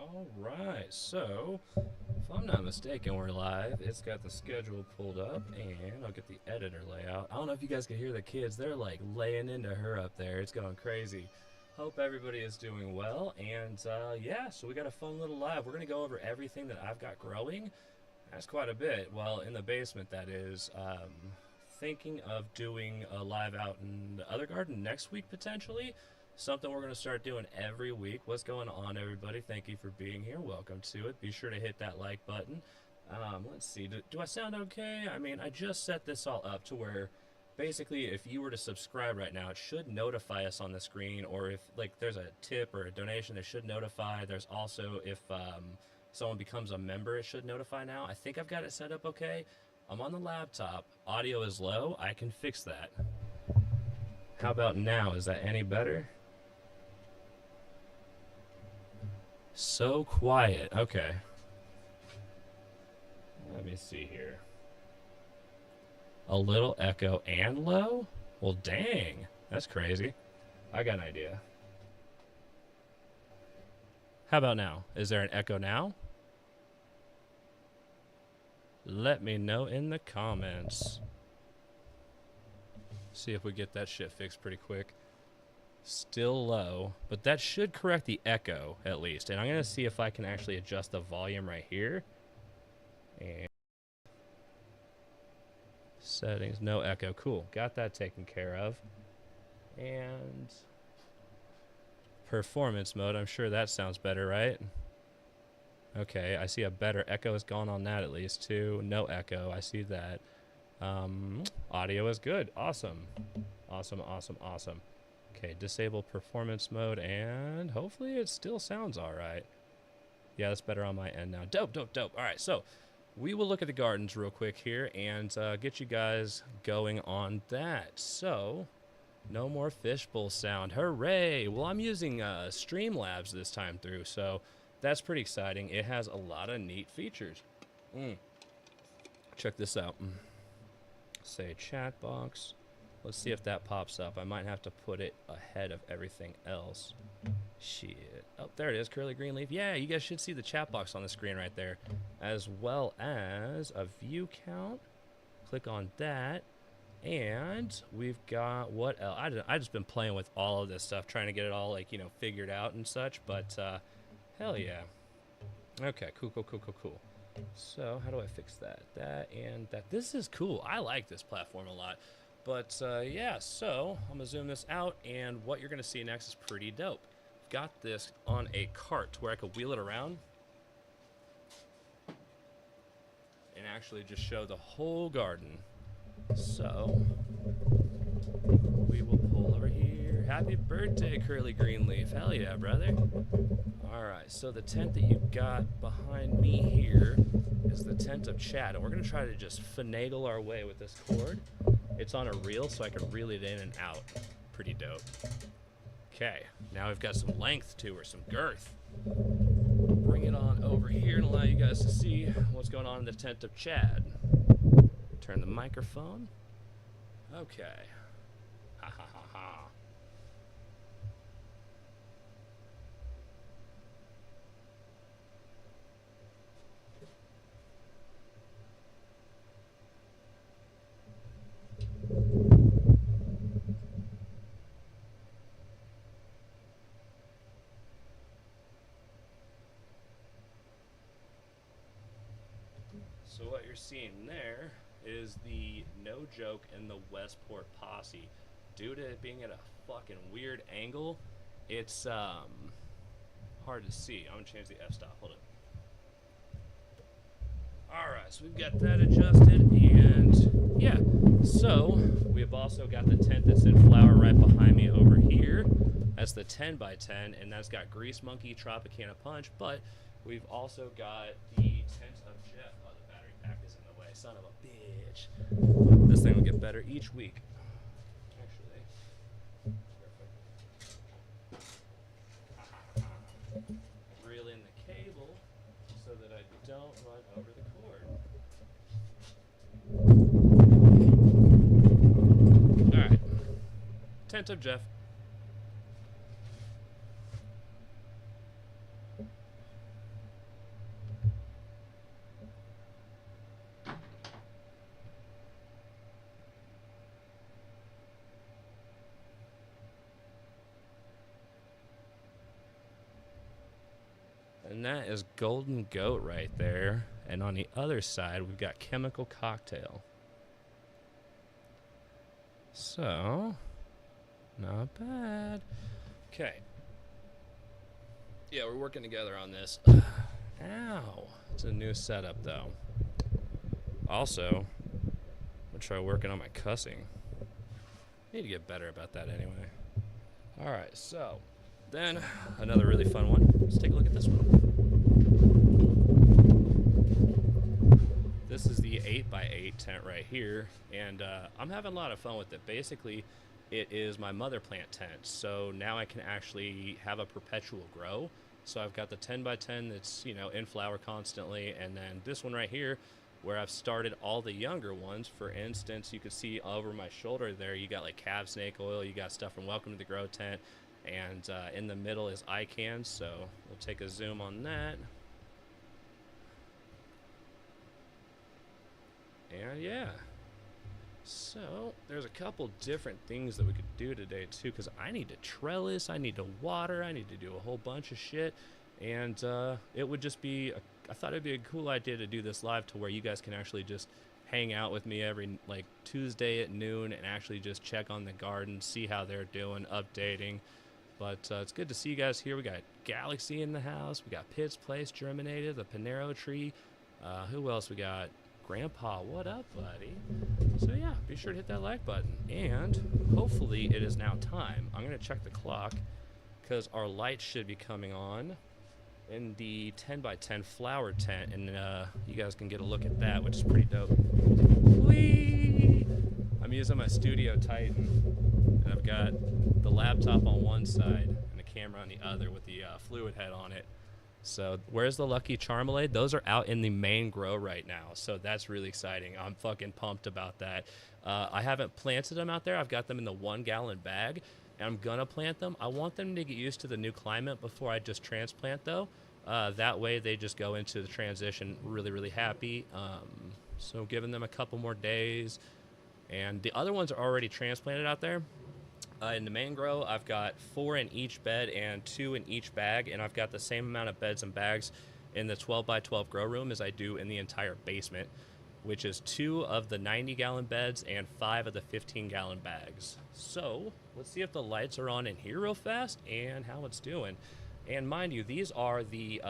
All right, so if I'm not mistaken, we're live. It's got the schedule pulled up, and I'll get the editor layout. I don't know if you guys can hear the kids. They're like laying into her up there. It's going crazy. Hope everybody is doing well, and yeah, so we got a fun little live. We're going to go over everything that I've got growing. That's quite a bit. Well, in the basement, that is. Thinking of doing a live out in the other garden next week, potentially. Something we're going to start doing every week. What's going on, everybody? Thank you for being here. Welcome to it. Be sure to hit that like button. Let's see. Do I sound okay? I mean, I just set this all up to where basically if you were to subscribe right now, it should notify us on the screen, or if like there's a tip or a donation, it should notify. There's also if someone becomes a member, it should notify now. I think I've got it set up okay. I'm on the laptop. Audio is low. I can fix that. How about now? Is that any better? So quiet. Okay. Let me see here. A little echo and low? Well, dang. That's crazy. I got an idea. How about now? Is there an echo now? Let me know in the comments. See if we get that shit fixed pretty quick. Still low, but that should correct the echo at least. And I'm going to see if I can actually adjust the volume right here. And settings, no echo. Cool. Got that taken care of. And performance mode, I'm sure that sounds better, right? Okay, I see a better echo has gone on that at least too. No echo, I see that. Audio is good. Awesome. Awesome, awesome, awesome. Okay, disable performance mode, and hopefully it still sounds all right. Yeah, that's better on my end now. Dope, dope, dope. All right, so we will look at the gardens real quick here and get you guys going on that. So, no more fishbowl sound. Hooray! Well, I'm using Streamlabs this time through, so that's pretty exciting. It has a lot of neat features. Check this out. Say chat box. Let's see if that pops up. I might have to put it ahead of everything else. Shit. Oh, there it is, Curly Green Leaf. Yeah, you guys should see the chat box on the screen right there, as well as a view count. Click on that. And we've got what else? I just been playing with all of this stuff, trying to get it all, like, you know, figured out and such, but hell yeah. Okay, cool, cool, cool, cool, cool. So how do I fix that? That and that. This is cool. I like this platform a lot. But yeah, so I'm gonna zoom this out, and what you're gonna see next is pretty dope. Got this on a cart where I could wheel it around and actually just show the whole garden. So we will pull over here. Happy birthday, Curly Green Leaf. Hell yeah, brother. Alright, so the tent that you've got behind me here is the tent of Chad, and we're going to try to just finagle our way with this cord. It's on a reel, so I can reel it in and out. Pretty dope. Okay, now we've got some length to her, some girth. Bring it on over here and allow you guys to see what's going on in the tent of Chad. Turn the microphone. Okay. Ha ha ha ha. So what you're seeing there is the No Joke in the Westport Posse. Due to it being at a fucking weird angle, it's hard to see. I'm gonna change the f-stop. Hold it. Alright, so we've got that adjusted, and yeah, so we've also got the tent that's in flower right behind me over here. That's the 10 by 10, and that's got Grease Monkey, Tropicana Punch, but we've also got the tent of Jeff. Oh, the battery pack is in the way. Son of a bitch. This thing will get better each week. Actually, reel in the cable so that I don't run over the cord. Alright. Tent of Jeff. And that is Golden Goat right there. And on the other side, we've got Chemical Cocktail. So, not bad. Okay. Yeah, we're working together on this. Ow. It's a new setup, though. Also, I'm going to try working on my cussing. Need to get better about that anyway. Alright, so, then, another really fun one. Let's take a look at this one. This is the 8x8 tent right here, and I'm having a lot of fun with it. Basically, it is my mother plant tent, so now I can actually have a perpetual grow. So I've got the 10x10 that's, you know, in flower constantly, and then this one right here where I've started all the younger ones. For instance, you can see over my shoulder there, you got like calf snake oil, you got stuff from Welcome to the Grow Tent, and in the middle is ICANN, so we'll take a zoom on that. And yeah, so there's a couple different things that we could do today too, because I need to trellis, I need to water, I need to do a whole bunch of shit, and it would just be I thought it'd be a cool idea to do this live to where you guys can actually just hang out with me every like Tuesday at noon and actually just check on the garden, see how they're doing, updating. But it's good to see you guys here. We got Galaxy in the house, we got Pitt's Place germinated, the Panero tree, who else we got? Grandpa, what up, buddy? So yeah, be sure to hit that like button. And hopefully it is now time. I'm going to check the clock because our lights should be coming on in the 10x10 flower tent. And you guys can get a look at that, which is pretty dope. Whee! I'm using my Studio Titan. And I've got the laptop on one side and the camera on the other with the fluid head on it. So where's the Lucky Charmelade? Those are out in the main grow right now, so that's really exciting. I'm fucking pumped about that. I haven't planted them out there. I've got them in the 1 gallon bag, and I'm gonna plant them. I want them to get used to the new climate before I just transplant, though. That way they just go into the transition really, really happy. So giving them a couple more days, and the other ones are already transplanted out there. In the main grow, I've got 4 in each bed and 2 in each bag, and I've got the same amount of beds and bags in the 12x12 grow room as I do in the entire basement, which is 2 of the 90-gallon beds and 5 of the 15-gallon bags. So let's see if the lights are on in here real fast and how it's doing. And mind you, these are the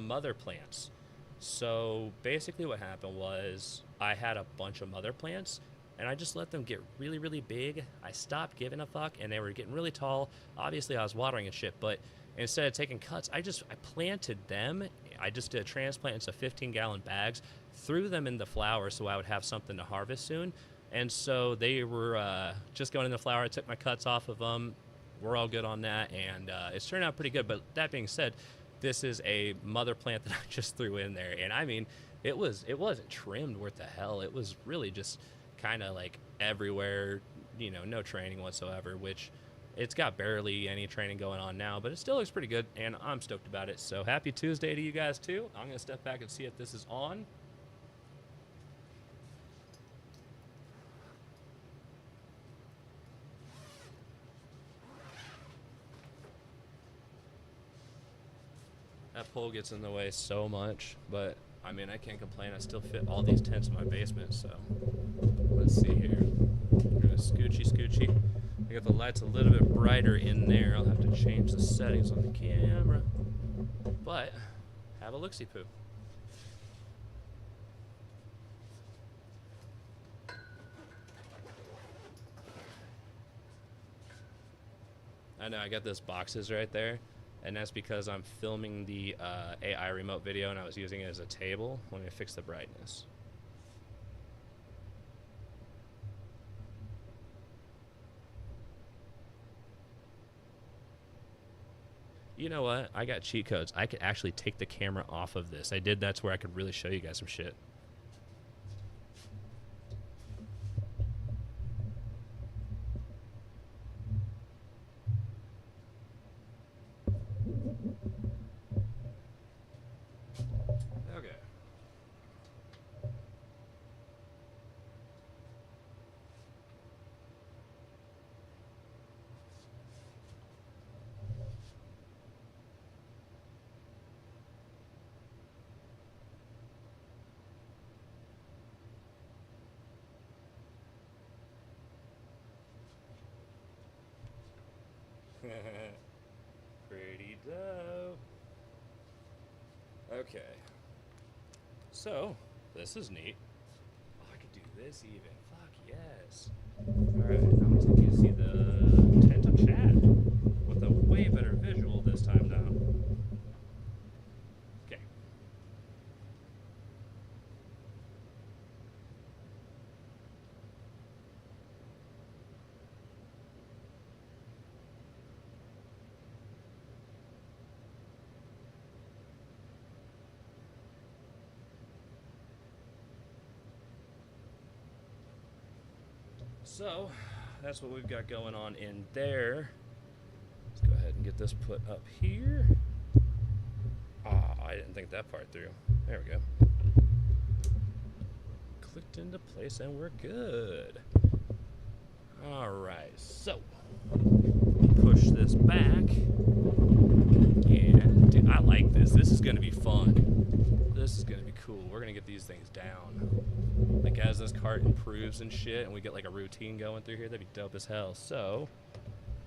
mother plants. So basically what happened was I had a bunch of mother plants, and I just let them get really, really big. I stopped giving a fuck, and they were getting really tall. Obviously, I was watering and shit, but instead of taking cuts, I planted them. I just did a transplant into 15-gallon bags, threw them in the flower so I would have something to harvest soon. And so they were just going in the flower. I took my cuts off of them. We're all good on that, and it's turned out pretty good. But that being said, this is a mother plant that I just threw in there. And, I mean, it wasn't trimmed worth the hell. It was really just kind of like everywhere, you know, no training whatsoever, which it's got barely any training going on now, but it still looks pretty good, and I'm stoked about it. So happy Tuesday to you guys too. I'm gonna step back and see if this is on. That pole gets in the way so much, but I mean, I can't complain. I still fit all these tents in my basement, so let's see here. We're gonna scoochy. I got the lights a little bit brighter in there. I'll have to change the settings on the camera, but have a look-see poo. I know I got those boxes right there, and that's because I'm filming the AI remote video and I was using it as a table. Let me fix the brightness. You know what? I got cheat codes. I could actually take the camera off of this. I did. That's where I could really show you guys some shit. Okay. Pretty dope. Okay. So, this is neat. Oh, I could do this even. Fuck yes. Alright, I'm gonna take you to see the tent of chat with a way better visual this time now. Okay. So, that's what we've got going on in there. Let's go ahead and get this put up here. Ah, I didn't think that part through. There we go. Clicked into place and we're good. Alright, so push this back. And dude, I like this. This is gonna be fun. This is gonna be cool. We're gonna get these things down. Like as this cart improves and shit and we get like a routine going through here, that'd be dope as hell. So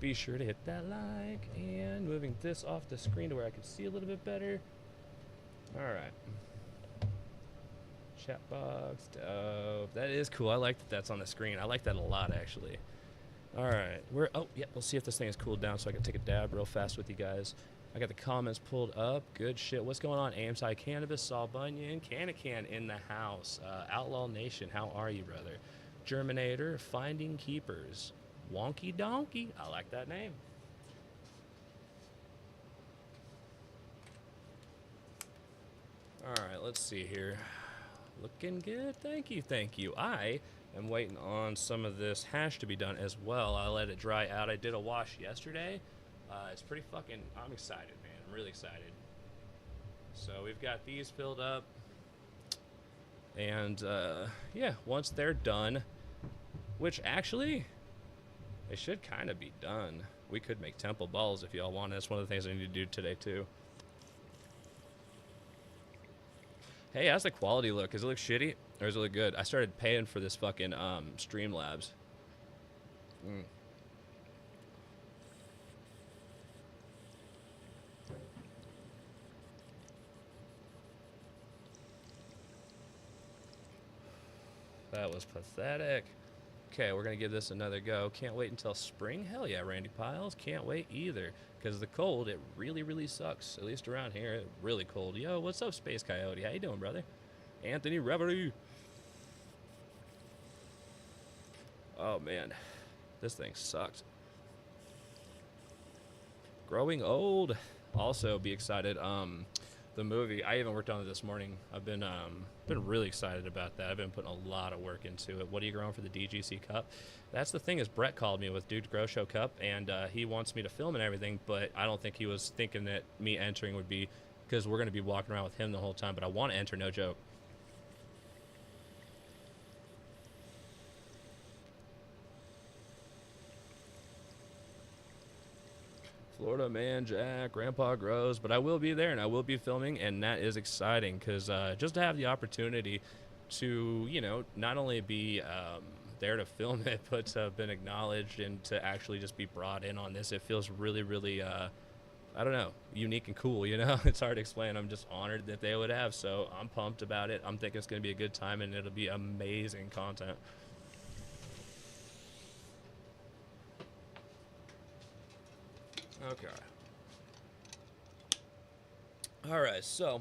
be sure to hit that like and moving this off the screen to where I can see a little bit better. Alright. Chat box, dope. That is cool. I like that that's on the screen. I like that a lot actually. Alright. Oh yeah, we'll see if this thing is cooled down so I can take a dab real fast with you guys. I got the comments pulled up. Good shit. What's going on? AMSI Cannabis, Saul Bunyan, Canacan in the house. Outlaw Nation, how are you, brother? Germinator, Finding Keepers. Wonky Donkey. I like that name. Alright, let's see here. Looking good. Thank you, thank you. I am waiting on some of this hash to be done as well. I let it dry out. I did a wash yesterday. It's pretty fucking, I'm excited, man. I'm really excited. So we've got these filled up. And, yeah, once they're done, which actually, they should kind of be done. We could make temple balls if y'all want. That's one of the things I need to do today, too. Hey, how's the quality look? Does it look shitty? Or does it look good? I started paying for this fucking, Streamlabs. That was pathetic. Okay, we're going to give this another go. Can't wait until spring? Hell yeah, Randy Piles. Can't wait either. Because the cold, it really, really sucks. At least around here, it's really cold. Yo, what's up, Space Coyote? How you doing, brother? Anthony Reverie. Oh, man. This thing sucks. Growing Old. Also, be excited. The movie, I even worked on it this morning. I've been really excited about that. I've been putting a lot of work into it. What are you growing for the DGC Cup? That's the thing is Brett called me with Dude Grow Show Cup, and he wants me to film and everything, but I don't think he was thinking that me entering would be, because we're going to be walking around with him the whole time, but I want to enter, no joke. Florida Man, Jack, Grandpa Grows, but I will be there and I will be filming, and that is exciting because just to have the opportunity to, you know, not only be there to film it, but to have been acknowledged and to actually just be brought in on this, it feels really, really, I don't know, unique and cool, you know? It's hard to explain. I'm just honored that they would have, so I'm pumped about it. I'm thinking it's going to be a good time and it'll be amazing content. Okay. Alright, so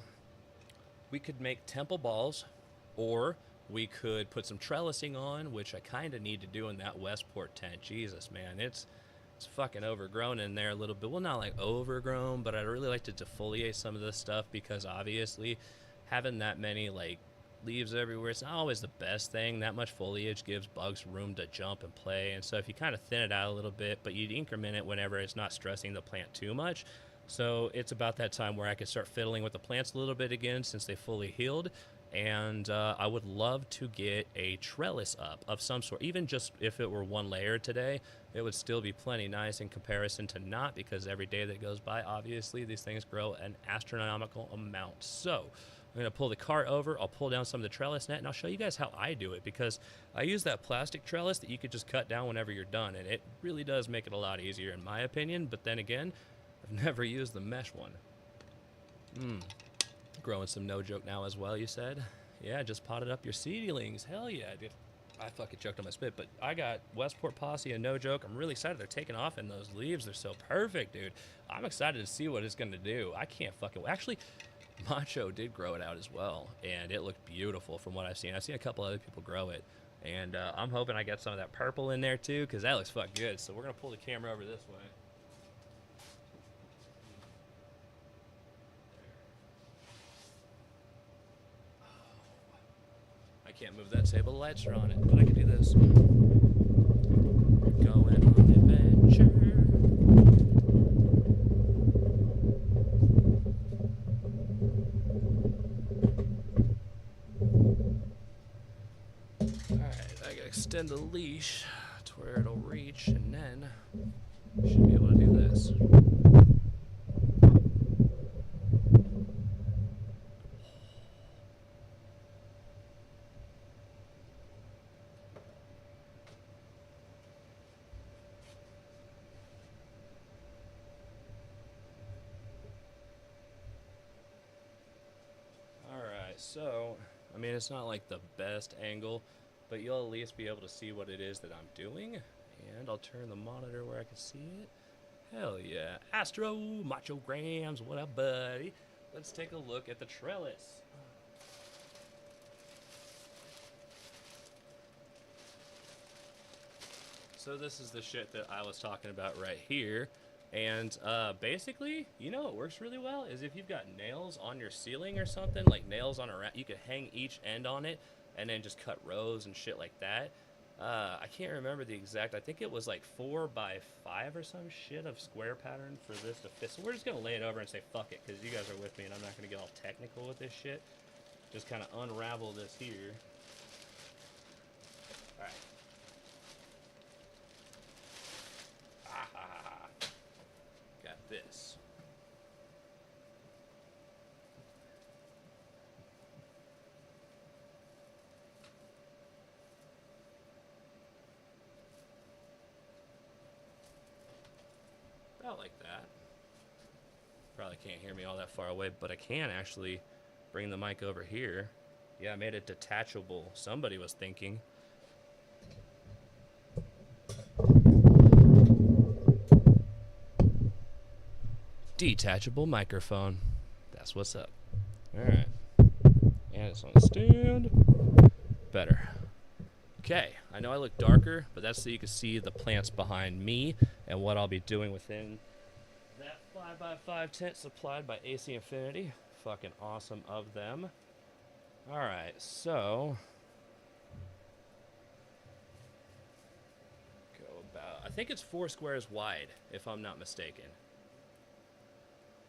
we could make temple balls, or we could put some trellising on, which I kind of need to do in that Westport tent. Jesus, man, it's fucking overgrown in there a little bit. Well, not like overgrown, but I'd really like to defoliate some of this stuff because obviously having that many like leaves everywhere, it's not always the best thing. That much foliage gives bugs room to jump and play, and so if you kind of thin it out a little bit, but you'd increment it whenever it's not stressing the plant too much. So it's about that time where I could start fiddling with the plants a little bit again since they fully healed, and I would love to get a trellis up of some sort. Even just if it were one layer today, it would still be plenty nice in comparison to not, because every day that goes by, obviously, these things grow an astronomical amount. So I'm going to pull the cart over, I'll pull down some of the trellis net, and I'll show you guys how I do it, because I use that plastic trellis that you could just cut down whenever you're done, and it really does make it a lot easier in my opinion. But then again, I've never used the mesh one. Growing some no joke now as well, you said? Yeah, just potted up your seedlings. Hell yeah, dude. I fucking choked on my spit, but I got Westport Posse and no joke. I'm really excited they're taking off, and those leaves, they're so perfect, dude. I'm excited to see what it's going to do. I can't fucking... Actually, Macho did grow it out as well, and it looked beautiful from what I've seen. I've seen a couple other people grow it, and I'm hoping I get some of that purple in there too, because that looks fucking good. So we're going to pull the camera over this way. I can't move that table, the lights are on it, but I can do this. Going on adventure. Alright, I gotta extend the leash to where it'll reach, and then I should be able to do this. So, I mean, it's not like the best angle, but you'll at least be able to see what it is that I'm doing. And I'll turn the monitor where I can see it. Hell yeah. Astro Macho Grams, what up, buddy? Let's take a look at the trellis. So this is the shit that I was talking about right here. And basically, you know what works really well is if you've got nails on your ceiling or something, like nails on a rack, you could hang each end on it and then just cut rows and shit like that. I can't remember the exact, I think it was like 4 by 5 or some shit of square pattern for this to fit. So we're just going to lay it over and say fuck it, because you guys are with me and I'm not going to get all technical with this shit. Just kind of unravel this here. Alright. This. About like that. Probably can't hear me all that far away, but I can actually bring the mic over here. Yeah, I made it detachable. Somebody was thinking. Detachable microphone. That's what's up. Alright. And it's on the stand. Better. Okay. I know I look darker, but that's so you can see the plants behind me and what I'll be doing within that 5x5 tent supplied by AC Infinity. Fucking awesome of them. Alright, so go about, I think it's 4 squares wide, if I'm not mistaken.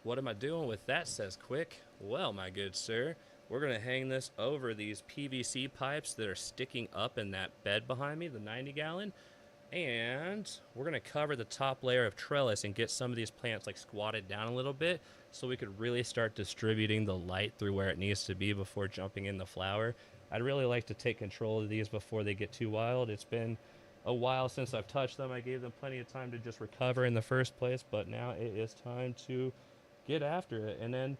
What am I doing with that, says Quick? Well, my good sir, we're going to hang this over these PVC pipes that are sticking up in that bed behind me, the 90-gallon. And we're going to cover the top layer of trellis and get some of these plants like squatted down a little bit so we could really start distributing the light through where it needs to be before jumping in the flower. I'd really like to take control of these before they get too wild. It's been a while since I've touched them. I gave them plenty of time to just recover in the first place, but now it is time to get after it. And then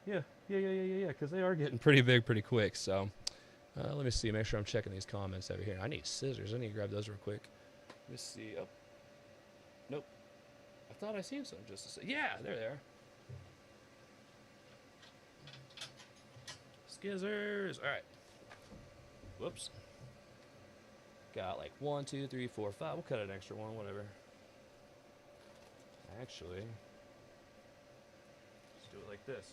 yeah, because they are getting pretty big pretty quick. So let me see, make sure I'm checking these comments over here. I need scissors. I need to grab those real quick. Let me see. Oh, nope. I thought I seen some just a second. Yeah, they're there. Scissors. All right. Whoops. Got like 1, 2, 3, 4, 5. We'll cut an extra one, whatever. Actually, let's do it like this.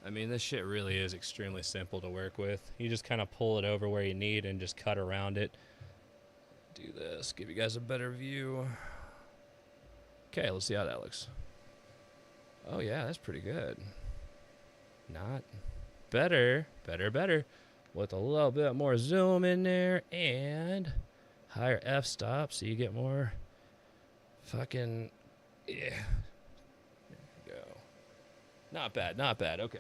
I mean, this shit really is extremely simple to work with. You just kind of pull it over where you need and just cut around it. Do this, give you guys a better view. Okay, let's see how that looks. Oh yeah, that's pretty good. Not better, better. With a little bit more zoom in there and higher f-stop so you get more fucking, yeah. There we go. Not bad, okay.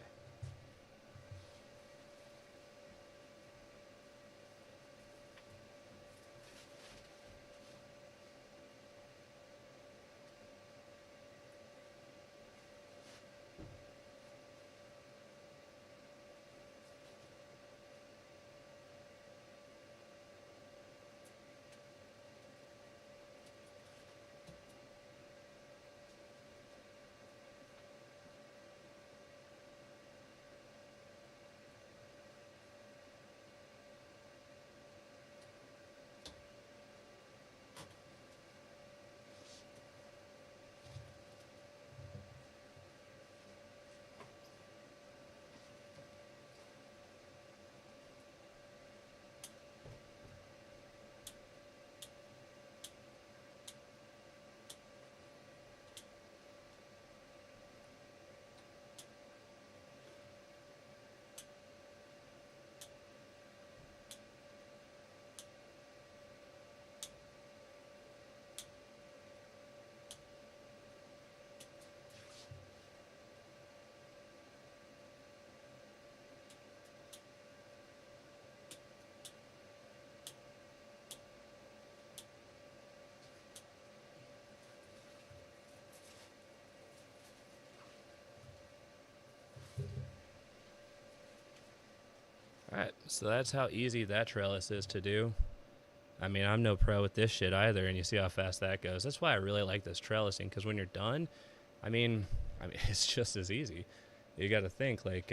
Alright, so that's how easy that trellis is to do. I mean, I'm no pro with this shit either, and you see how fast that goes. That's why I really like this trellising, because when you're done, I mean, it's just as easy. You got to think, like,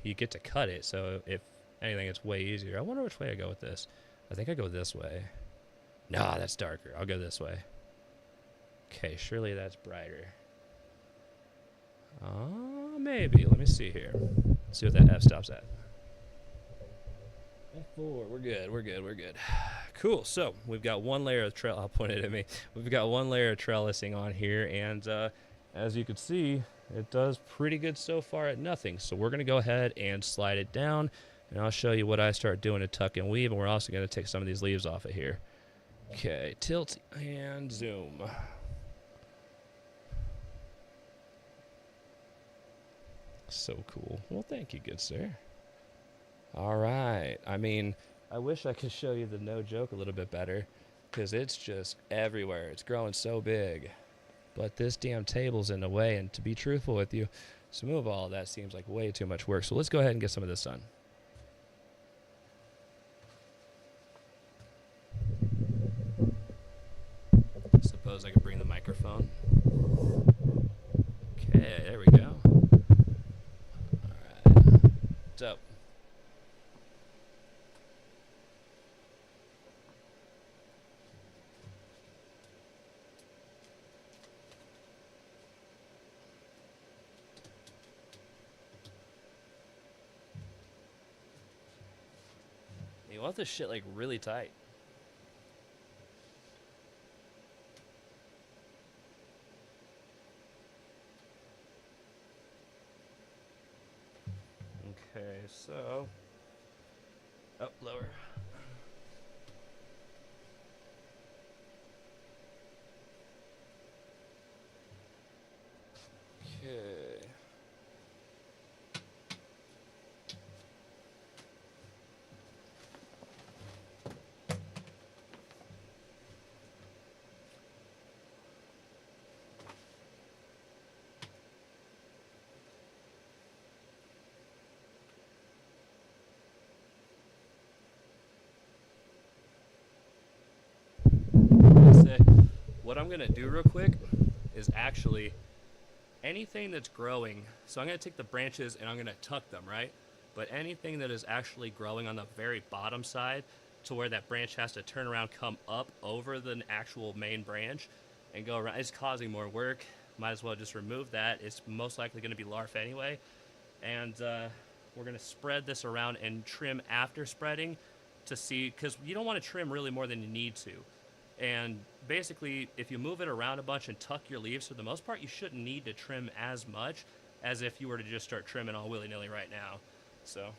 you get to cut it, so if anything, it's way easier. I wonder which way I go with this. I think I go this way. Nah, that's darker. I'll go this way. Okay, surely that's brighter. Maybe. Let me see here. See what that f-stop's at. F4. We're good. Cool. So we've got one layer of I'll point it at me. We've got one layer of trellising on here, and as you can see, it does pretty good so far at nothing. So we're gonna go ahead and slide it down, and I'll show you what I start doing to tuck and weave, and we're also gonna take some of these leaves off of here. Okay, tilt and zoom. So cool. Well, thank you, good sir. All right. I mean, I wish I could show you the no joke a little bit better, because it's just everywhere. It's growing so big. But this damn table's in the way, and to be truthful with you, to move all of that seems like way too much work. So let's go ahead and get some of this done. Suppose I could bring the microphone. Okay, there we go. All right. So. You want this shit like really tight. Okay, so up lower. Okay. What I'm gonna do real quick is actually anything that's growing. So I'm gonna take the branches and I'm gonna tuck them, right? But anything that is actually growing on the very bottom side, to where that branch has to turn around, come up over the actual main branch, and go around, it's causing more work. Might as well just remove that. It's most likely gonna be larf anyway. And we're going to spread this around and trim after spreading to see, because you don't want to trim really more than you need to. And basically, if you move it around a bunch and tuck your leaves, for the most part, you shouldn't need to trim as much as if you were to just start trimming all willy-nilly right now. So...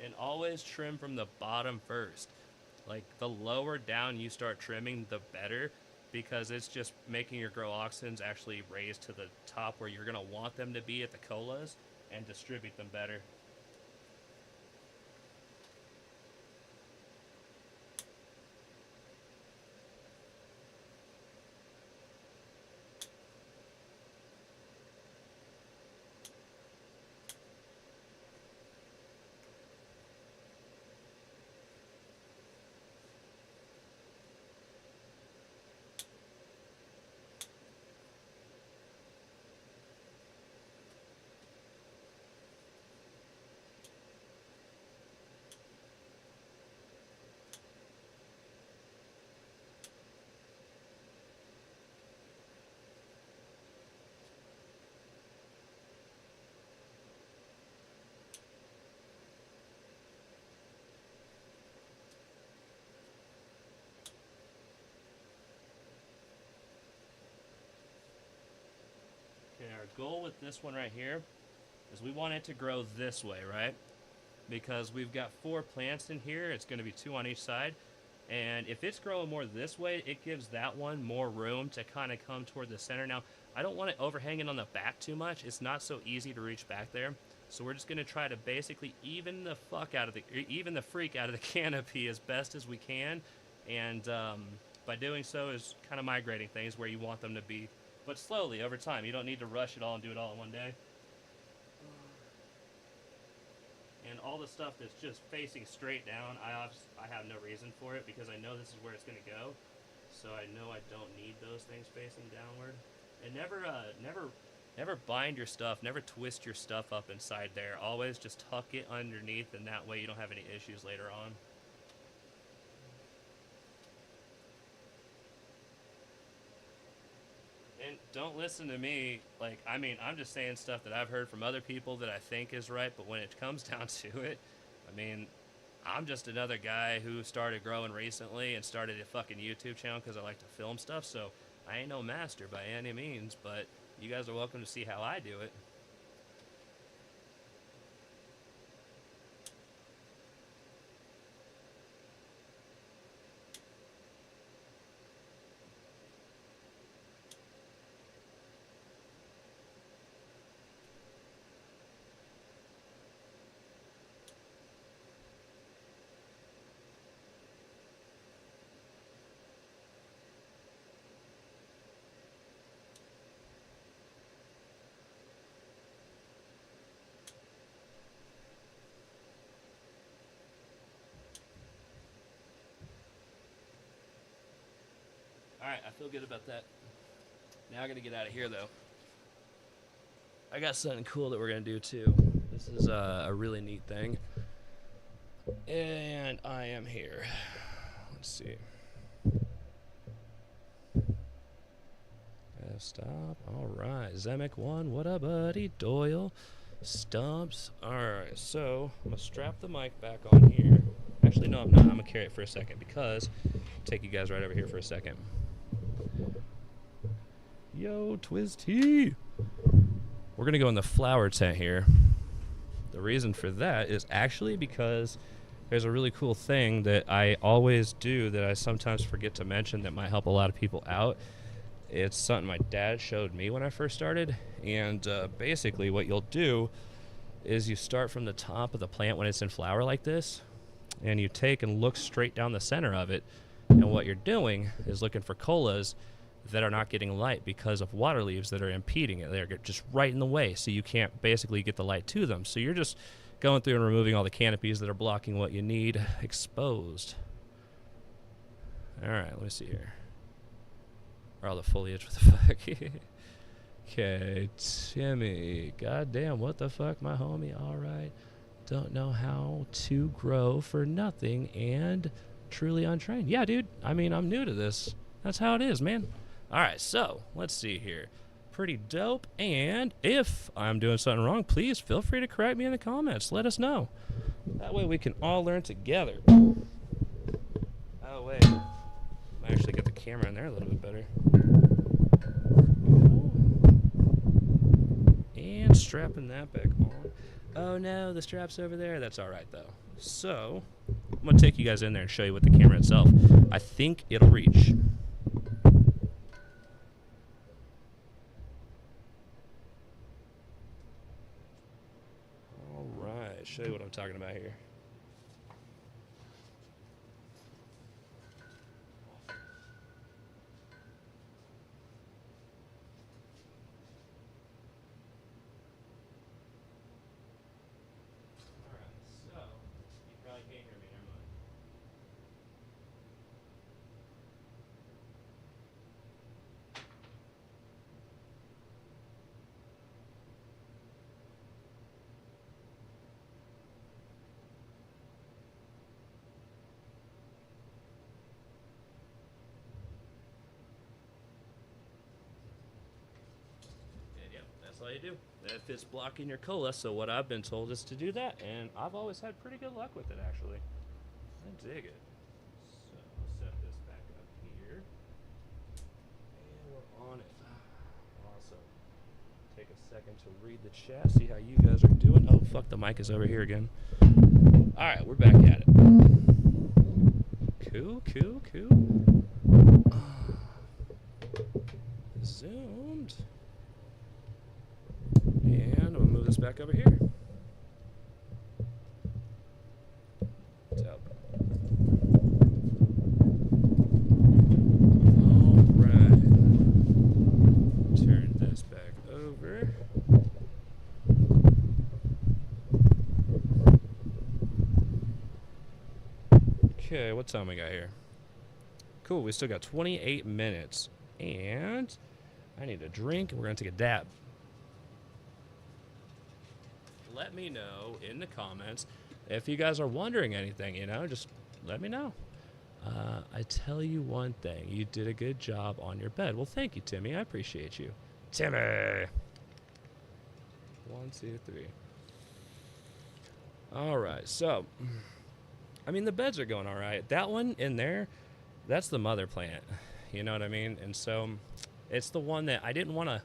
and always trim from the bottom first. Like, the lower down you start trimming, the better, because it's just making your grow auxins actually raise to the top where you're going to want them to be at the colas and distribute them better. Okay, our goal with this one right here is we want it to grow this way, right? Because we've got 4 plants in here. It's going to be 2 on each side. And if it's growing more this way, it gives that one more room to kind of come toward the center. Now, I don't want it overhanging on the back too much. It's not so easy to reach back there. So we're just going to try to basically even the freak out of the canopy as best as we can. And by doing so is kind of migrating things where you want them to be. But slowly, over time. You don't need to rush it all and do it all in one day. And all the stuff that's just facing straight down, I have no reason for it because I know this is where it's going to go. So I know I don't need those things facing downward. And never bind your stuff, never twist your stuff up inside there. Always just tuck it underneath, and that way you don't have any issues later on. And don't listen to me. Like, I mean, I'm just saying stuff that I've heard from other people that I think is right, but when it comes down to it, I mean, I'm just another guy who started growing recently and started a fucking YouTube channel because I like to film stuff, so I ain't no master by any means, but you guys are welcome to see how I do it. Alright, I feel good about that. Now I gotta get out of here, though. I got something cool that we're gonna do, too. This is a really neat thing. And I am here. Let's see. Stop. Alright. Zemek1, what up, buddy? Doyle. Stumps. Alright, so I'm gonna strap the mic back on here. Actually, no, I'm not. I'm gonna carry it for a second because I'll take you guys right over here for a second. Yo, Twisty. We're gonna go in the flower tent here. The reason for that is actually because there's a really cool thing that I always do that I sometimes forget to mention that might help a lot of people out. It's something my dad showed me when I first started, and basically what you'll do is you start from the top of the plant when it's in flower like this, and you take and look straight down the center of it, and what you're doing is looking for colas that are not getting light because of water leaves that are impeding it. They're just right in the way, so you can't basically get the light to them. So you're just going through and removing all the canopies that are blocking what you need exposed. All right, let me see here. Or all the foliage, what the fuck? Okay, Timmy. Goddamn, what the fuck, my homie? All right. Don't know how to grow for nothing and truly untrained. Yeah, dude. I mean, I'm new to this. That's how it is, man. All right, so let's see here. Pretty dope. And if I'm doing something wrong, please feel free to correct me in the comments. Let us know. That way we can all learn together. Oh, wait. I actually get the camera in there a little bit better. And strapping that back on. Oh no, the strap's over there. That's alright though. So, I'm going to take you guys in there and show you with the camera itself. I think it'll reach. Alright, show you what I'm talking about here. That's all you do. If it's blocking your cola, so what I've been told is to do that, and I've always had pretty good luck with it, actually. I dig it. So, set this back up here. And we're on it. Awesome. Take a second to read the chat, see how you guys are doing. Oh, fuck, the mic is over here again. Alright, we're back at it. Cool. Zoomed. And I'm going to move this back over here. Alright. Turn this back over. Okay, what time we got here? Cool, we still got 28 minutes. And I need a drink, and we're going to take a dab. Let me know in the comments if you guys are wondering anything, just let me know. I tell you one thing, you did a good job on your bed. Well, thank you, Timmy. I appreciate you. Timmy! 1, 2, 3. All right, so, I mean, the beds are going all right. That one in there, that's the mother plant. You know what I mean? And so, it's the one that I didn't want to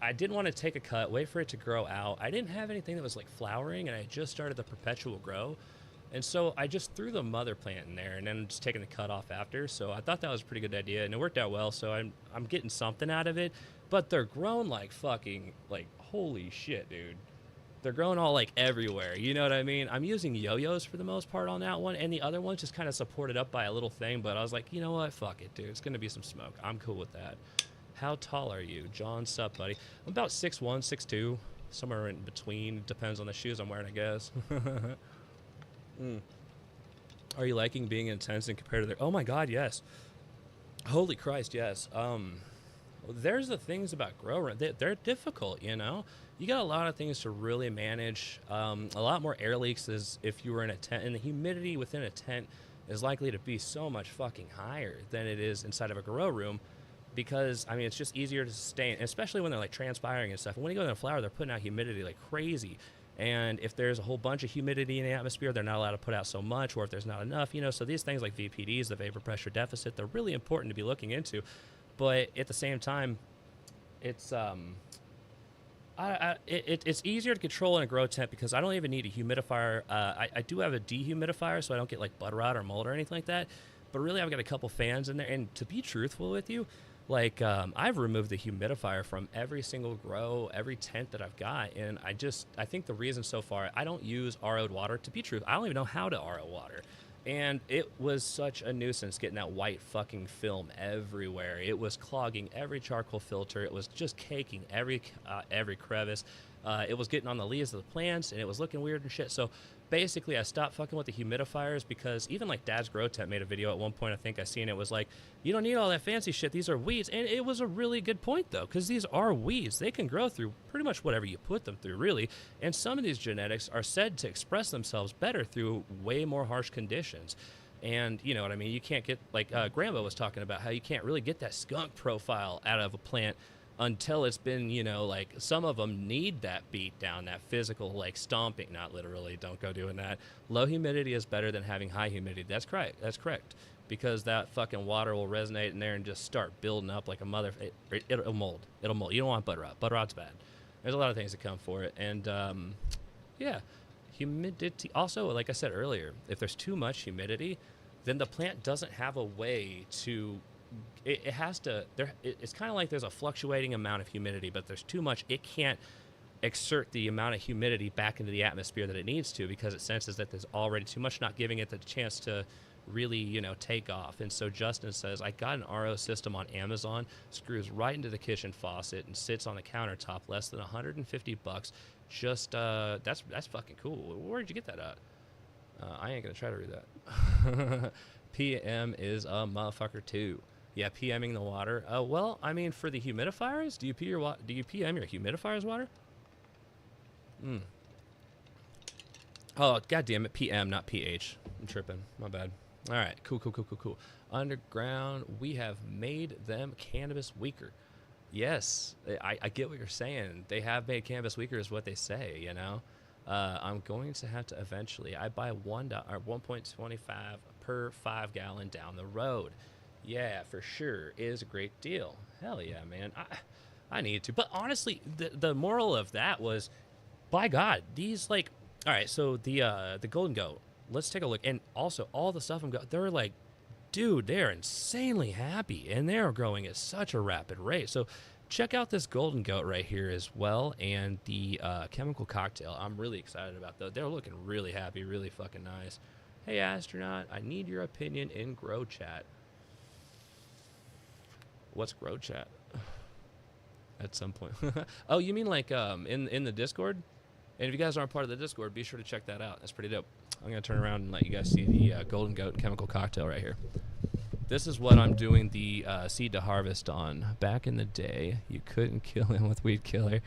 I didn't want to take a cut, wait for it to grow out. I didn't have anything that was like flowering, and I just started the perpetual grow. And so I just threw the mother plant in there and then just taking the cut off after. So I thought that was a pretty good idea, and it worked out well. So I'm getting something out of it, but they're grown like fucking, like, holy shit, dude. They're growing all like everywhere. You know what I mean? I'm using yo-yos for the most part on that one, and the other one's just kind of supported up by a little thing, but I was like, you know what? Fuck it, dude. It's going to be some smoke. I'm cool with that. How tall are you? John, sup, buddy? I'm about 6'1", 6'2", somewhere in between. Depends on the shoes I'm wearing, I guess. Are you liking being intense and compared to their... Oh, my God, yes. Holy Christ, yes. There's the things about grow rooms. They're difficult, You got a lot of things to really manage. A lot more air leaks is if you were in a tent. And the humidity within a tent is likely to be so much fucking higher than it is inside of a grow room. Because, I mean, it's just easier to sustain, especially when they're, like, transpiring and stuff. And when you go in a flower, they're putting out humidity like crazy. And if there's a whole bunch of humidity in the atmosphere, they're not allowed to put out so much, or if there's not enough, So these things like VPDs, the vapor pressure deficit, they're really important to be looking into. But at the same time, it's it's easier to control in a grow tent because I don't even need a humidifier. I do have a dehumidifier, so I don't get, like, bud rot or mold or anything like that. But really, I've got a couple fans in there. And to be truthful with you, like, I've removed the humidifier from every single grow, every tent that I've got, and I think the reason so far, I don't use RO'd water. To be true, I don't even know how to RO water, and it was such a nuisance getting that white fucking film everywhere. It was clogging every charcoal filter. It was just caking every crevice. It was getting on the leaves of the plants, and it was looking weird and shit. So basically I stopped fucking with the humidifiers because even like Dad's Grow Tent made a video at one point, I think I seen it, was like, you don't need all that fancy shit, these are weeds. And it was a really good point though, because these are weeds. They can grow through pretty much whatever you put them through, really. And some of these genetics are said to express themselves better through way more harsh conditions. And you know what I mean? You can't get, like Grambo was talking about, how you can't really get that skunk profile out of a plant until it's been, you know, like some of them need that beat down, that physical, like stomping, not literally, don't go doing that. Low humidity is better than having high humidity. That's correct. That's correct. Because that fucking water will resonate in there and just start building up like a mother. It'll mold. It'll mold. You don't want butter rot. Butter rot's bad. There's a lot of things that come for it. And, yeah, humidity. Also, like I said earlier, if there's too much humidity, then the plant doesn't have a way to, it has to, it's kind of like there's a fluctuating amount of humidity, but there's too much, it can't exert the amount of humidity back into the atmosphere that it needs to, because it senses that there's already too much, not giving it the chance to really, you know, take off. And so Justin says, I got an RO system on Amazon, screws right into the kitchen faucet and sits on the countertop, less than $150. Just that's fucking cool. Where'd you get that at? I ain't gonna try to read that. PM is a motherfucker too. Yeah, PMing the water. Well, I mean, for the humidifiers, do you PM your humidifiers water? Oh, god damn it, PM, not pH. I'm tripping. My bad. All right, cool. Underground, we have made them cannabis weaker. Yes, I get what you're saying. They have made cannabis weaker, is what they say, you know. I'm going to have to eventually. I buy $1.25 per 5 gallon down the road. Yeah, for sure, is a great deal. Hell yeah, man. I need to. But honestly, the moral of that was, by God, these, like, all right. So the Golden Goat. Let's take a look. And also all the stuff they're like, dude, they're insanely happy, and they're growing at such a rapid rate. So check out this Golden Goat right here as well, and the Chemical Cocktail. I'm really excited about those. They're looking really happy, really fucking nice. Hey, Astronaut, I need your opinion in Grow Chat. What's Grow Chat? At some point. Oh, you mean like in the Discord? And if you guys aren't part of the Discord, be sure to check that out. That's pretty dope. I'm going to turn around and let you guys see the Golden Goat Chemical Cocktail right here. This is what I'm doing the seed to harvest on. Back in the day, you couldn't kill him with Weed Killer.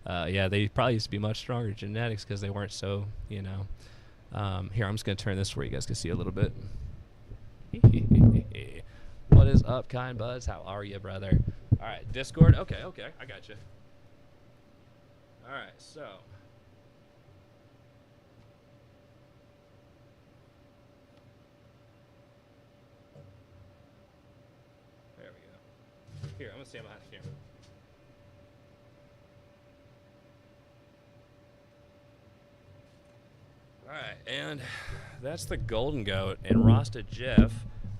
Yeah, they probably used to be much stronger genetics because they weren't so, you know. Here, I'm just going to turn this where you guys can see a little bit. What is up, kind buds? How are you, brother? All right, Discord. Okay, I got you. All right, so. There we go. Here, I'm going to stand behind the camera. All right, and that's the Golden Goat. And Rasta Jeff,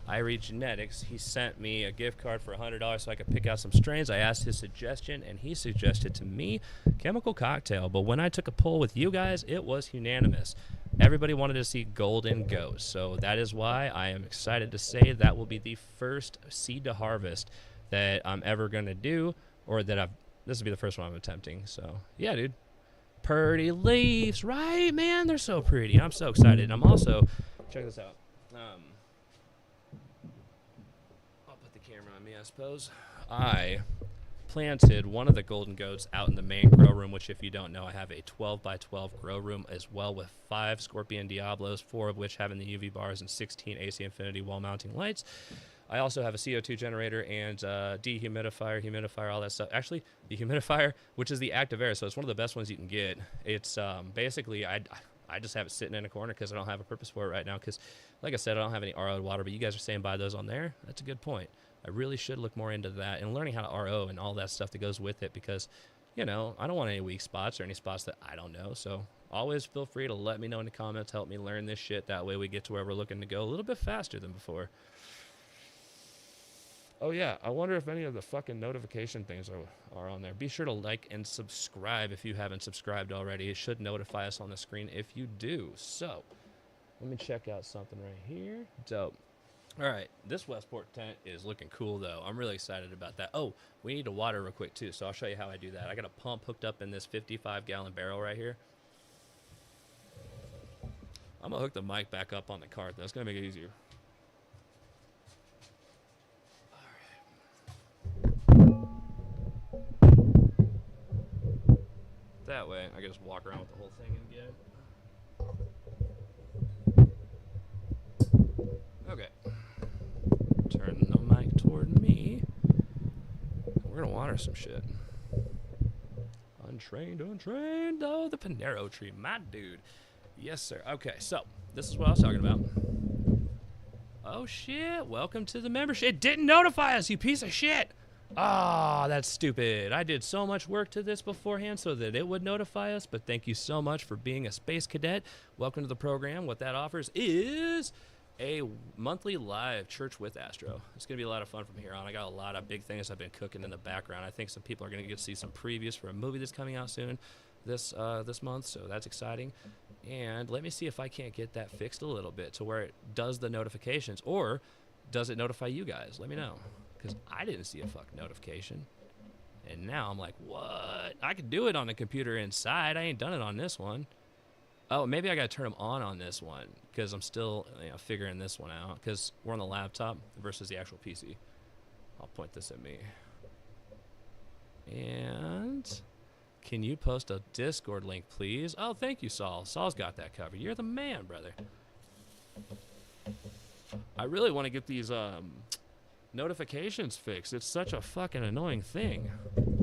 Irie Genetics, he sent me a gift card for $100 so I could pick out some strains. I asked his suggestion, and he suggested to me Chemical Cocktail. But when I took a poll with you guys, it was unanimous. Everybody wanted to see Golden Goat, so that is why I am excited to say that will be the first seed to harvest that I'm ever going to do, or that this will be the first one I'm attempting. So, yeah, dude. Pretty leaves, right, man? They're so pretty. I'm so excited. I'm also, check this out. I'll put the camera on me, I suppose. I planted one of the Golden Goats out in the main grow room, which, if you don't know, I have a 12 by 12 grow room as well, with 5 Scorpion Diablos, 4 of which having the UV bars and 16 AC Infinity wall mounting lights. I also have a CO2 generator and humidifier, all that stuff. Actually, the humidifier, which is the Active Air, so it's one of the best ones you can get. It's basically, I just have it sitting in a corner because I don't have a purpose for it right now because, like I said, I don't have any RO water, but you guys are saying buy those on there. That's a good point. I really should look more into that and learning how to RO and all that stuff that goes with it because, you know, I don't want any weak spots or any spots that I don't know. So always feel free to let me know in the comments, help me learn this shit. That way we get to where we're looking to go a little bit faster than before. Oh, yeah, I wonder if any of the fucking notification things are on there. Be sure to like and subscribe if you haven't subscribed already. It should notify us on the screen if you do. So, let me check out something right here. Dope. All right, this Westport tent is looking cool, though. I'm really excited about that. Oh, we need to water real quick, too, so I'll show you how I do that. I got a pump hooked up in this 55-gallon barrel right here. I'm gonna hook the mic back up on the cart. That's gonna make it easier. That way, I can just walk around with the whole thing again. Okay. Turn the mic toward me. We're gonna water some shit. Untrained, oh, the Panero tree, my dude. Yes, sir. Okay, so this is what I was talking about. Oh shit! Welcome to the membership. It didn't notify us, you piece of shit. Ah, that's stupid. I did so much work to this beforehand so that it would notify us, but thank you so much for being a space cadet. Welcome to the program. What that offers is a monthly live church with Astro. It's going to be a lot of fun from here on. I got a lot of big things I've been cooking in the background. I think some people are going to get to see some previews for a movie that's coming out soon this month, so that's exciting. And let me see if I can't get that fixed a little bit to where it does the notifications, or does it notify you guys? Let me know. Because I didn't see a fucking notification. And now I'm like, what? I could do it on the computer inside. I ain't done it on this one. Oh, maybe I got to turn them on this one. Because I'm still figuring this one out. Because we're on the laptop versus the actual PC. I'll point this at me. And can you post a Discord link, please? Oh, thank you, Saul. Saul's got that covered. You're the man, brother. I really want to get these notifications fixed. It's such a fucking annoying thing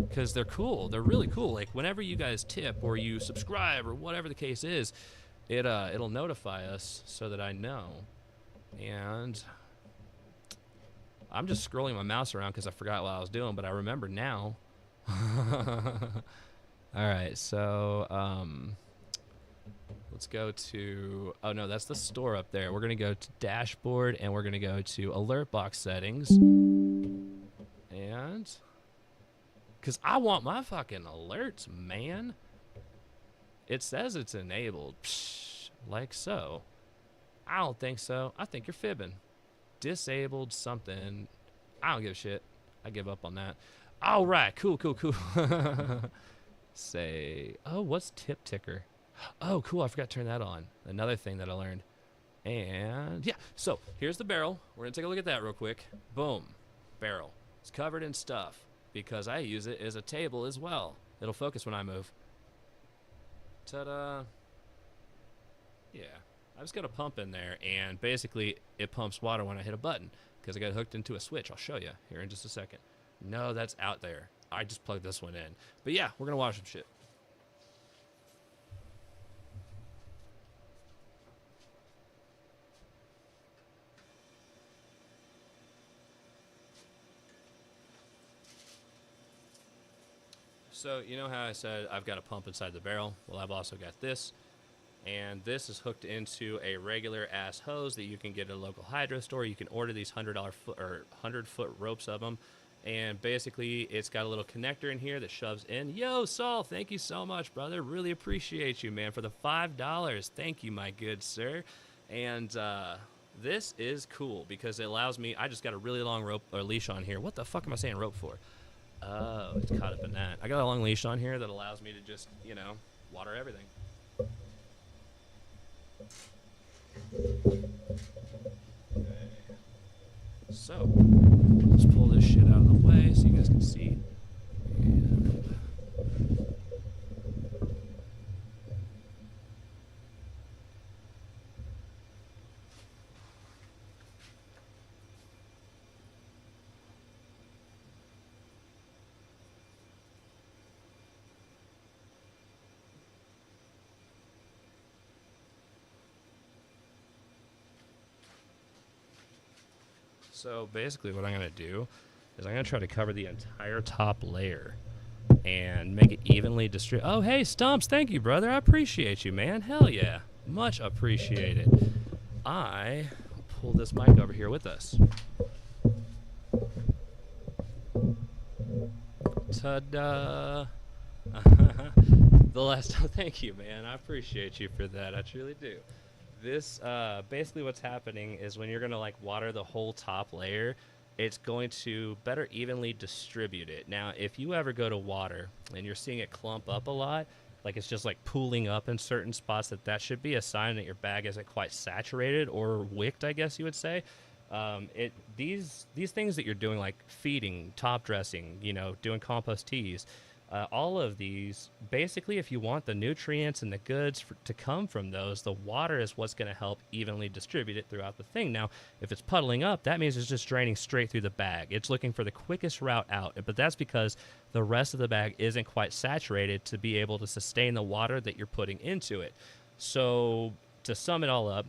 because they're cool. They're really cool. Like whenever you guys tip or you subscribe or whatever the case is, it'll notify us so that I know. And I'm just scrolling my mouse around because I forgot what I was doing, but I remember now. All right, so let's go to, oh no, that's the store up there. We're going to go to dashboard and we're going to go to alert box settings. And, because I want my fucking alerts, man. It says it's enabled, psh, like so. I don't think so. I think you're fibbing. Disabled something. I don't give a shit. I give up on that. All right, cool. Say, oh, what's tip ticker? Oh, cool, I forgot to turn that on. Another thing that I learned. And, yeah, so here's the barrel. We're going to take a look at that real quick. Boom, barrel. It's covered in stuff because I use it as a table as well. It'll focus when I move. Ta-da. Yeah, I just got a pump in there, and basically it pumps water when I hit a button because I got it hooked into a switch. I'll show you here in just a second. No, that's out there. I just plugged this one in. But yeah, we're going to wash some shit. So, you know how I said I've got a pump inside the barrel? Well, I've also got this. And this is hooked into a regular ass hose that you can get at a local hydro store. You can order these $100 foot or 100-foot ropes of them. And basically, it's got a little connector in here that shoves in. Yo, Saul, thank you so much, brother. Really appreciate you, man, for the $5. Thank you, my good sir. And this is cool because it allows me. I just got a really long rope or leash on here. What the fuck am I saying rope for? Oh, it's caught up in that. I got a long leash on here that allows me to just, water everything. Okay. So, let's pull this shit out of the way so you guys can see. And so basically what I'm going to do is I'm going to try to cover the entire top layer and make it evenly distributed. Oh, hey, Stumps, thank you, brother. I appreciate you, man. Hell yeah. Much appreciated. I will pull this mic over here with us. Ta-da. The last time, thank you, man. I appreciate you for that. I truly do. This, basically what's happening is when you're going to, water the whole top layer, it's going to better evenly distribute it. Now, if you ever go to water and you're seeing it clump up a lot, like it's just like pooling up in certain spots, that should be a sign that your bag isn't quite saturated or wicked, I guess you would say. These things that you're doing, like feeding, top dressing, doing compost teas, all of these, basically, if you want the nutrients and the goods to come from those, the water is what's going to help evenly distribute it throughout the thing. Now, if it's puddling up, that means it's just draining straight through the bag. It's looking for the quickest route out, but that's because the rest of the bag isn't quite saturated to be able to sustain the water that you're putting into it. So, to sum it all up,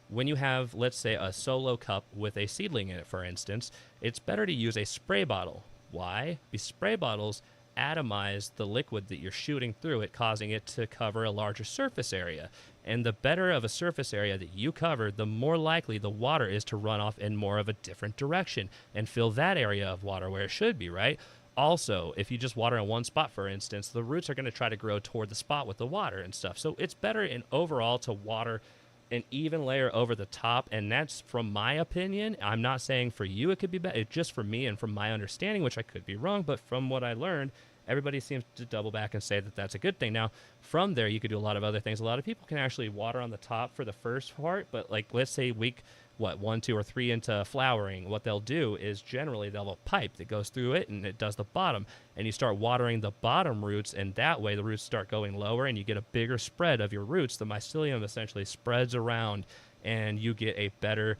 when you have, let's say, a solo cup with a seedling in it, for instance, it's better to use a spray bottle. Why? Because spray bottles atomize the liquid that you're shooting through it, causing it to cover a larger surface area. And the better of a surface area that you cover, the more likely the water is to run off in more of a different direction and fill that area of water where it should be, right? Also, if you just water in one spot, for instance, the roots are going to try to grow toward the spot with the water and stuff. So it's better in overall to water an even layer over the top, and that's from my opinion. I'm not saying for you it could be better, just for me and from my understanding, which I could be wrong, but from what I learned, everybody seems to double back and say that that's a good thing. Now, from there, you could do a lot of other things. A lot of people can actually water on the top for the first part, but like, let's say week 1, 2, or 3 into flowering, what they'll do is generally they'll have a pipe that goes through it and it does the bottom, and you start watering the bottom roots, and that way the roots start going lower and you get a bigger spread of your roots. The mycelium essentially spreads around and you get a better,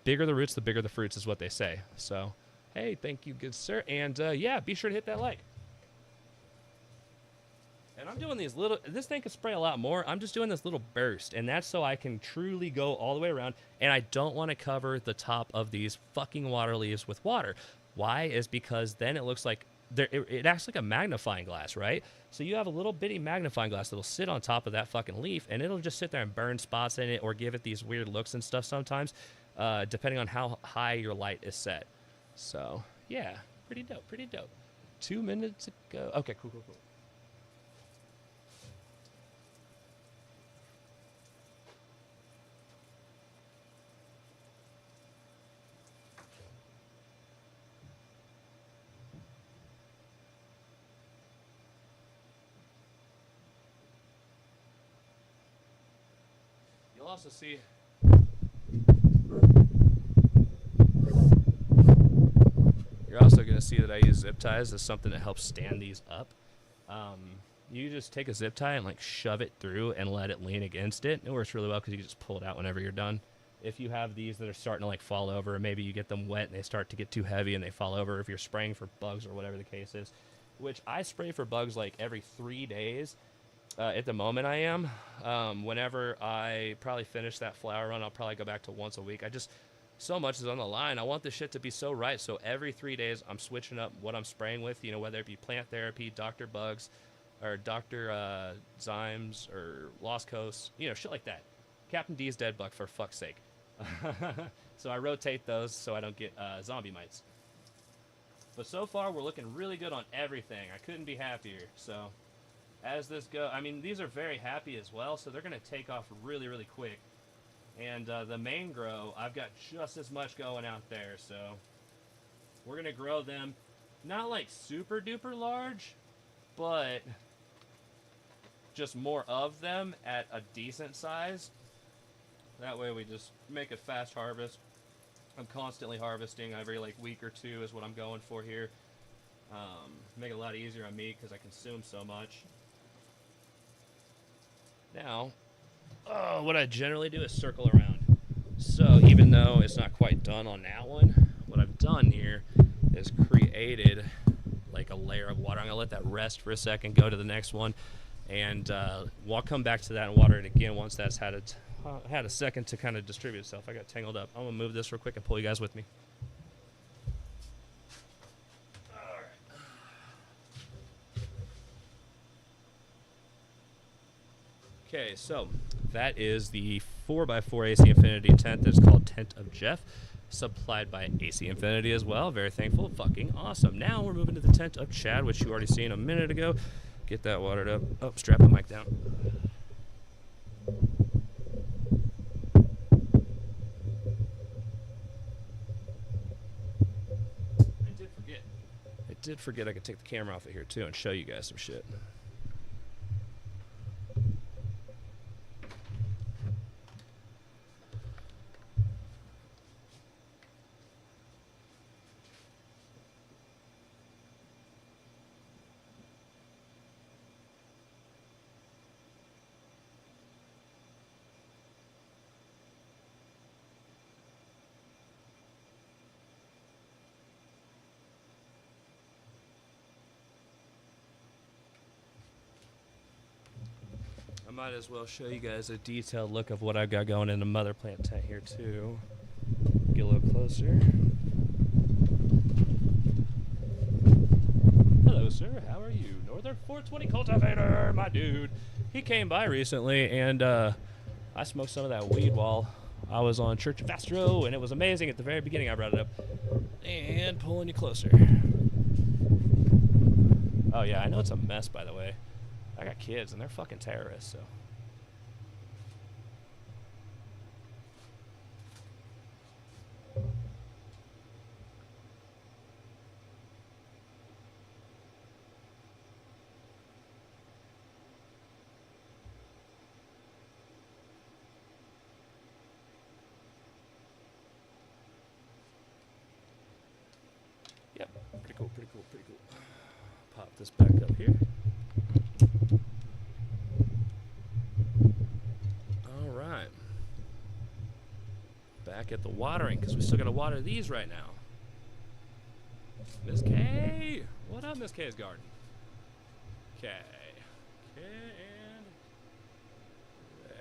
bigger the roots, the bigger the fruits is what they say. So, hey, thank you, good sir. And yeah, be sure to hit that like. And I'm doing these little, this thing can spray a lot more. I'm just doing this little burst, and that's so I can truly go all the way around, and I don't want to cover the top of these fucking water leaves with water. Why? Is because then it looks like, it acts like a magnifying glass, right? So you have a little bitty magnifying glass that'll sit on top of that fucking leaf, and it'll just sit there and burn spots in it or give it these weird looks and stuff sometimes, depending on how high your light is set. So, yeah, pretty dope, pretty dope. 2 minutes ago. Okay, cool. You'll also see you're also going to see that I use zip ties as something that helps stand these up. You just take a zip tie and like shove it through and let it lean against it. It works really well because you can just pull it out whenever you're done. If you have these that are starting to like fall over, or maybe you get them wet and they start to get too heavy and they fall over, if you're spraying for bugs or whatever the case is, which I spray for bugs like every 3 days. At the moment I am. Whenever I probably finish that flower run, I'll probably go back to once a week. So much is on the line. I want this shit to be so right. So every 3 days, I'm switching up what I'm spraying with, whether it be plant therapy, Dr. Bugs, or Dr. Zymes, or Lost Coast, shit like that. Captain D's dead bug, for fuck's sake. So I rotate those so I don't get zombie mites. But so far, we're looking really good on everything. I couldn't be happier. So as this goes, I mean, these are very happy as well, so they're going to take off really, really quick. And the main grow, I've got just as much going out there, so we're going to grow them, not like super duper large, but just more of them at a decent size. That way we just make a fast harvest. I'm constantly harvesting every like week or two is what I'm going for here. Make it a lot easier on me because I consume so much. Now, what I generally do is circle around. So even though it's not quite done on that one, what I've done here is created like a layer of water. I'm going to let that rest for a second, go to the next one, and I'll come back to that and water it again once that's had a second to kind of distribute itself. I got tangled up. I'm going to move this real quick and pull you guys with me. Okay, so that is the 4x4 AC Infinity tent that's called Tent of Jeff, supplied by AC Infinity as well. Very thankful. Fucking awesome. Now we're moving to the Tent of Chad, which you already seen a minute ago. Get that watered up. Oh, strap the mic down. I did forget I could take the camera off of here too and show you guys some shit. might as well show you guys a detailed look of what I've got going in the mother plant tent here too. Get a little closer. Hello, sir. How are you? Northern 420 cultivator, my dude. He came by recently, and I smoked some of that weed while I was on Church of Astro, and it was amazing. At the very beginning, I brought it up. And pulling you closer. Oh, yeah, I know it's a mess, by the way. I got kids, and they're fucking terrorists, so... Yep, pretty cool, pretty cool, pretty cool. Pop this back up here. All right. Back at the watering, because we still got to water these right now. Miss K! What up, Miss K's garden? K. K and there.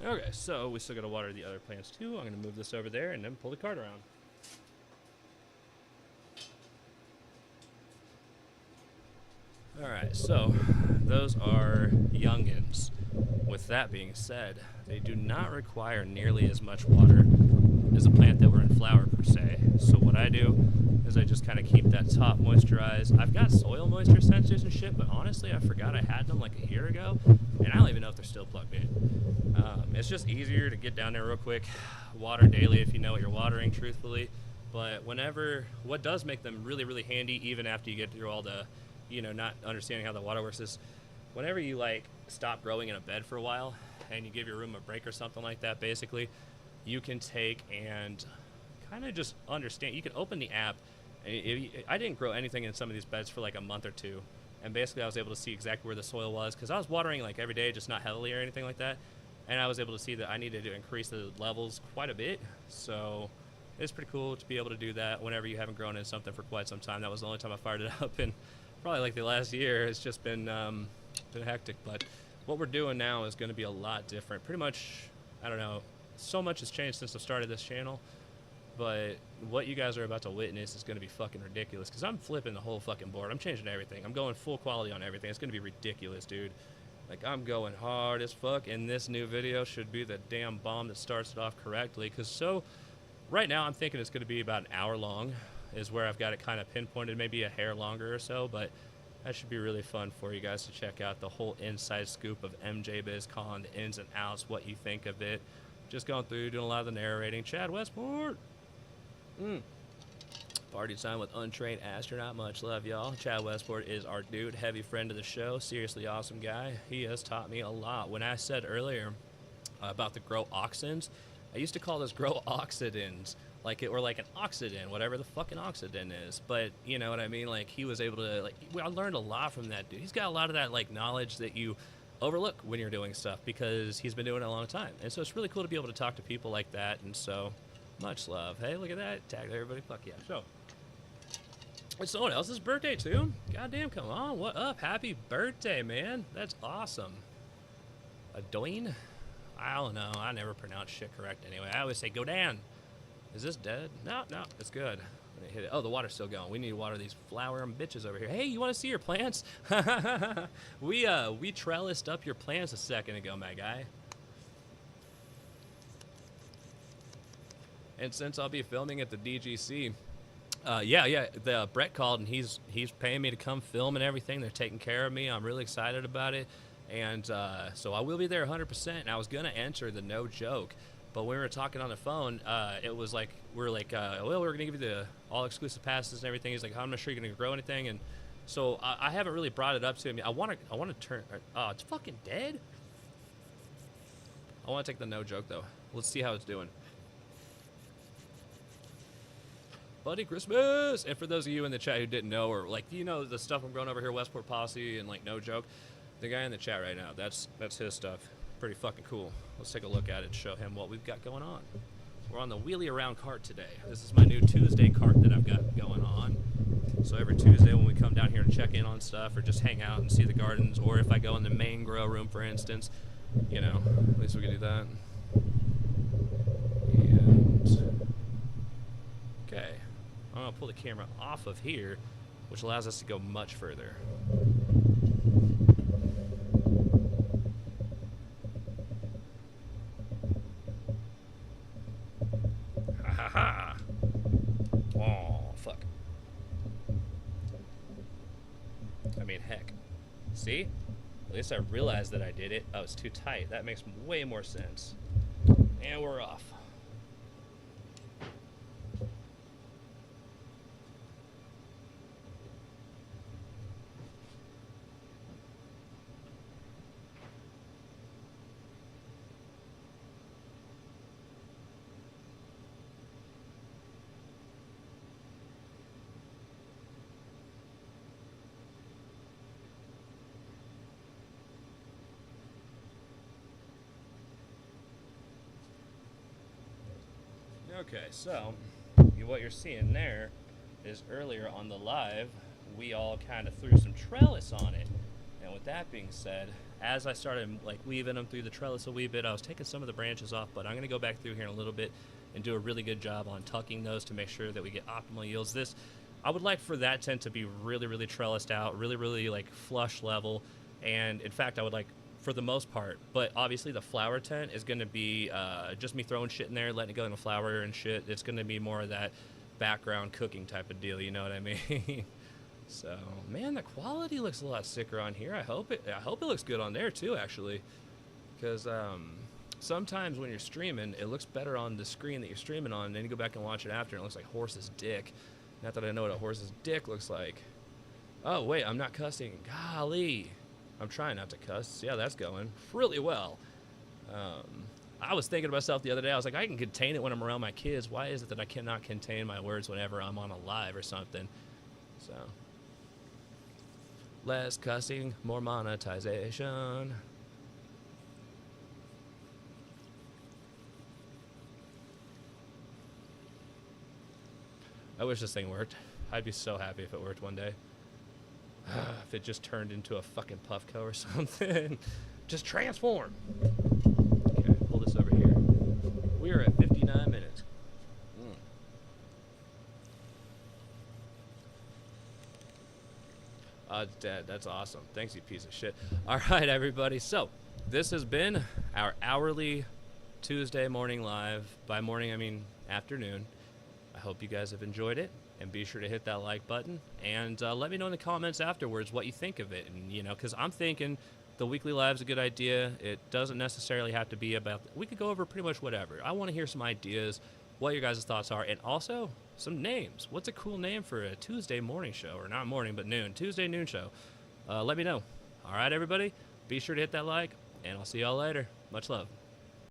Okay, so we still got to water the other plants too. I'm going to move this over there and then pull the cart around. Alright, so those are youngins. With that being said, they do not require nearly as much water as a plant that were in flower per se. So what I do is I just kind of keep that top moisturized. I've got soil moisture sensors and shit, but honestly I forgot I had them like a year ago, and I don't even know if they're still plugged in. It's just easier to get down there real quick, water daily if you know what you're watering, truthfully. But what does make them really, really handy, even after you get through all the, not understanding how the water works, is whenever you like stop growing in a bed for a while and you give your room a break or something like that, basically, you can take and kind of just understand. You can open the app. I didn't grow anything in some of these beds for like a month or two, and basically I was able to see exactly where the soil was, because I was watering like every day, just not heavily or anything like that, and I was able to see that I needed to increase the levels quite a bit. So it's pretty cool to be able to do that whenever you haven't grown in something for quite some time. That was the only time I fired it up in probably like the last year. It's just been hectic, but what we're doing now is going to be a lot different. Pretty much, I don't know, so much has changed since I started this channel, but what you guys are about to witness is going to be fucking ridiculous, because I'm flipping the whole fucking board. I'm changing everything. I'm going full quality on everything. It's going to be ridiculous, dude. Like, I'm going hard as fuck, and this new video should be the damn bomb that starts it off correctly, because right now I'm thinking it's going to be about an hour long is where I've got it kind of pinpointed, maybe a hair longer or so, but that should be really fun for you guys to check out the whole inside scoop of MJ BizCon, the ins and outs, what you think of it. Just going through, doing a lot of the narrating. Chad Westport. Party time with Untrained Astronaut. Much love, y'all. Chad Westport is our dude, heavy friend of the show. Seriously awesome guy. He has taught me a lot. When I said earlier about the grow oxidants, I used to call this grow oxidants, or like an oxidant, whatever the fucking oxidant is. But you know what I mean? Like, he was able to, I learned a lot from that dude. He's got a lot of that knowledge that you overlook when you're doing stuff, because he's been doing it a long time. And so it's really cool to be able to talk to people like that. And so Much love. Hey, look at that. Tag everybody. Fuck yeah. So, it's someone else's birthday, too? Goddamn, come on. What up? Happy birthday, man. That's awesome. Adoin? I don't know. I never pronounce shit correct anyway. I always say, go down. Is this dead? No, no. It's good. Let me hit it. Oh, the water's still going. We need to water these flowering bitches over here. Hey, you want to see your plants? we trellised up your plants a second ago, my guy. And since I'll be filming at the DGC, the Brett called and he's paying me to come film and everything. They're taking care of me. I'm really excited about it, and so I will be there 100%. And I was gonna enter the no joke, but when we were talking on the phone, it was like we're gonna give you the all exclusive passes and everything. He's like, I'm not sure you're gonna grow anything, and so I haven't really brought it up to him. I want to turn. Oh, it's fucking dead. I want to take the no joke though. Let's see how it's doing. Buddy Christmas! And for those of you in the chat who didn't know, or like, you know, the stuff I'm growing over here, Westport Posse and like no joke, the guy in the chat right now, that's his stuff. Pretty fucking cool. Let's take a look at it and show him what we've got going on. We're on the wheelie around cart today. This is my new Tuesday cart that I've got going on. So every Tuesday when we come down here to check in on stuff or just hang out and see the gardens, or if I go in the main grow room, for instance, you know, at least we can do that. And okay. I'm going to pull the camera off of here, which allows us to go much further. Ha ha ha! Oh, fuck. I mean, heck. See? At least I realized that I did it. Oh, it's too tight. That makes way more sense. And we're off. Okay, so what you're seeing there is earlier on the live, we all kind of threw some trellis on it. And with that being said, as I started like weaving them through the trellis a wee bit, I was taking some of the branches off, but I'm going to go back through here in a little bit and do a really good job on tucking those to make sure that we get optimal yields. I would like for that tent to be really, really trellised out, really, really like flush level. And in fact, I would like, for the most part, but obviously the flower tent is going to be just me throwing shit in there, letting it go in the flower and shit. It's going to be more of that background cooking type of deal, you know what I mean? So, man, the quality looks a lot sicker on here. I hope it looks good on there too, actually, because sometimes when you're streaming, it looks better on the screen that you're streaming on, and then you go back and watch it after, and it looks like horse's dick. Not that I know what a horse's dick looks like. Oh wait, I'm not cussing. Golly. I'm trying not to cuss. Yeah, that's going really well. I was thinking to myself the other day, I was like, I can contain it when I'm around my kids. Why is it that I cannot contain my words whenever I'm on a live or something? So, less cussing, more monetization. I wish this thing worked. I'd be so happy if it worked one day. If it just turned into a fucking Puffco or something. Just transform. Okay, pull this over here. We are at 59 minutes. It's dead. That's awesome. Thanks, you piece of shit. All right, everybody. So, this has been our hourly Tuesday morning live. By morning, I mean afternoon. I hope you guys have enjoyed it. And be sure to hit that like button. And let me know in the comments afterwards what you think of it. And, you know, because I'm thinking the weekly live's a good idea. It doesn't necessarily have to be about... We could go over pretty much whatever. I want to hear some ideas, what your guys' thoughts are, and also some names. What's a cool name for a Tuesday morning show? Or not morning, but noon. Tuesday noon show. Let me know. All right, everybody. Be sure to hit that like, and I'll see y'all later. Much love.